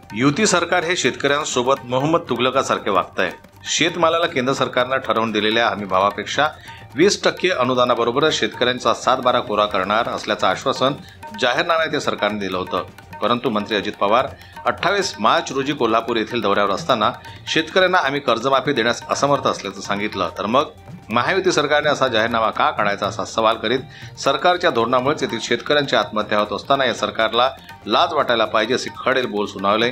युती सरकार हे शेतकऱ्यांसोबत मोहम्मद तुगलकासारखे वागतंय। शेतमालाला केंद्र सरकारनं ठरवून दिलेल्या हमी भावापेक्षा 20% अनुदानाबरोबरच शेतकऱ्यांचा 7/12 कोरा करणार असल्याचं आश्वासन जाहीरनाम्यात या सरकारने दिलं होतं। परंतु मंत्री अजित पवार 28 मार्च रोजी कोल्हापूर येथील दौऱ्यावर असताना शेतकऱ्यांना आम्ही कर्जमाफी देण्यास असमर्थ असल्याचं सांगितलं। तर मग महायुती सरकारने असा जाहीरनामा का काढायचा असा सवाल करीत सरकारच्या धोरणामुळेच येथील शेतकऱ्यांची आत्महत्या होत असताना या सरकारला लाज वाटायला पाहिजे असे खडेल बोल सुनावले।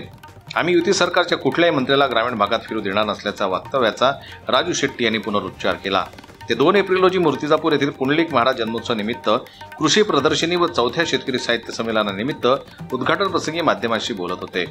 आम्ही युती सरकारच्या कुठल्याही मंत्र्याला ग्रामीण भागात फिरू देणार नसल्याचा वक्तव्याचा राजू शेट्टी यांनी पुनरुच्चार केला। ते 2 एप्रिल रोजी मूर्तिजापूर येथील पुंडलिक महाराज जन्मोत्सव निमित्त कृषी प्रदर्शनी व 4थ्या शेतकरी साहित्य संमेलनानिमित्त उद्घाटन प्रसंगी माध्यमांशी बोलत होते।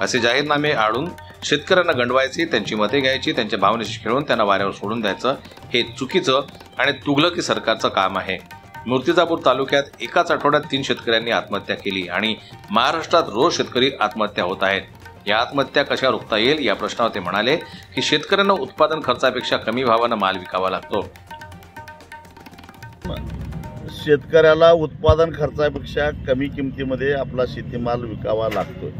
असे जाहीरनामे आडून शेतकऱ्यांना गंडवायचे, त्यांची मते घ्यायची, त्यांच्या भावनेशी खेळून त्यांना वाऱ्यावर सोडून द्यायचं हे चुकीचं आणि तुगलकी सरकारचं काम आहे। मूर्तिजापूर तालुक्यात एकाच आठवड्यात 3 शेतकऱ्यांनी आत्महत्या केली आणि महाराष्ट्रात रोज शेतकरी आत्महत्या होत आहेत। या आत्महत्या कशा रोखता येईल या प्रश्नावर ते म्हणाले की शेतकऱ्यांना उत्पादन खर्चापेक्षा कमी भावानं माल विकावा लागतो। शेतकऱ्याला उत्पादन खर्चापेक्षा कमी किमतीमध्ये आपला शेतीमाल विकावा लागतो।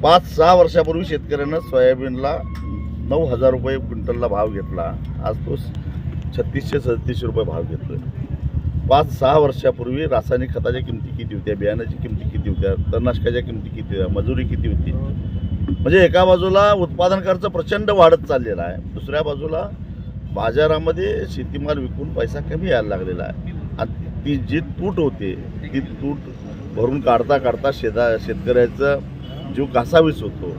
5-6 वर्षापूर्वी शेतकऱ्यानं सोयाबीनला 9,000 रुपये क्विंटलला भाव घेतला, आज तो 3637 रुपये भाव घेतोय। 5-6 वर्षापूर्वी रासायनिक खताच्या किमती किती होत्या, बियाण्याची किमती किती होत्या, तणनाशकाच्या किमती किती होत्या, मजुरी किती होती। म्हणजे एका बाजूला उत्पादन खर्च प्रचंड वाढत चाललेला आहे, दुसऱ्या बाजूला बाजारामध्ये शेतीमाल विकून पैसा कमी यायला लागलेला आहे आणि ती जी तूट होते ती तूट भरून काढता काढता शेतकऱ्याचा जीव कासावीस होतो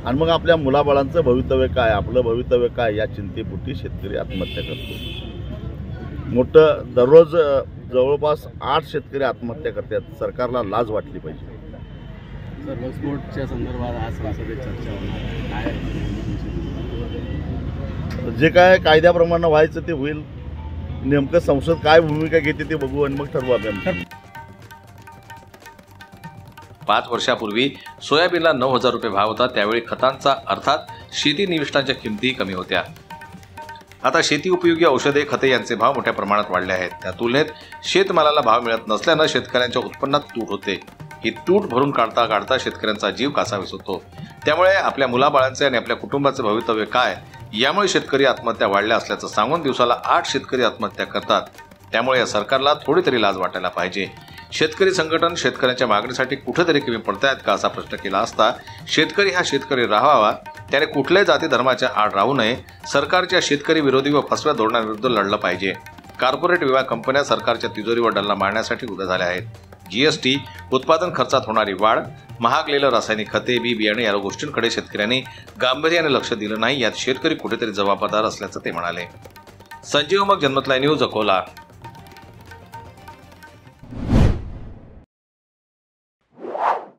आणि मग आपल्या मुलाबाळांचं भवितव्य काय, आपलं भवितव्य काय या चिंतेपोटी शेतकरी आत्महत्या करतो। मोठं दररोज जवळपास 8 शेतकरी आत्महत्या करतात। सरकारला लाज वाटली पाहिजे। सर्वस्फोटच्या संदर्भात आज संसदेत चर्चा होणार जे काय कायद्याप्रमाणे व्हायचं ते होईल। नेमकं संसद काय भूमिका घेते ते बघू आणि मग ठरवू आम्ही। 5 वर्षापूर्वी सोयाबीनला 9,000 रुपये भाव होता, त्यावेळी खतांचा अर्थात शेती निविष्ठांच्या किमती कमी होत्या। आता शेती उपयोगी औषधे, खते यांचे भाव मोठ्या प्रमाणात वाढले आहेत। त्या तुलनेत शेतमालाला भाव मिळत नसल्यानं शेतकऱ्यांच्या उत्पन्नात तूट होते। ही तूट भरून काढता काढता शेतकऱ्यांचा जीव कासावीस होतो। त्यामुळे आपल्या मुलाबाळांचे आणि आपल्या कुटुंबाचे भवितव्य काय यामुळे शेतकरी आत्महत्या वाढल्या असल्याचं सांगून दिवसाला 8 शेतकरी आत्महत्या करतात। त्यामुळे या सरकारला थोडी तरी लाज वाटायला पाहिजे। शेतकरी संघटन शेतकऱ्यांच्या मागणीसाठी कुठेतरी कमी पडतायत का असा प्रश्न केला असता शेतकरी हा शेतकरी राहावा, त्याने कुठल्याही जाती धर्माच्या आड राहू नये, सरकारच्या शेतकरी विरोधी व फसव्या धोरणाविरुद्ध लढलं पाहिजे। कॉर्पोरेट विमा कंपन्या सरकारच्या तिजोरीवर डल्ला मारण्यासाठी उभ्या झाल्या आहेत। जीएसटी, उत्पादन खर्चात होणारी वाढ, महागलेलं रासायनिक खते, बी बियाणे या गोष्टींकडे शेतकऱ्यांनी गांभीर्याने लक्ष दिलं नाही, यात शेतकरी कुठेतरी जबाबदार असल्याचं ते म्हणाले। संजीव मग, जनमत लाईव्ह न्यूज, अकोला।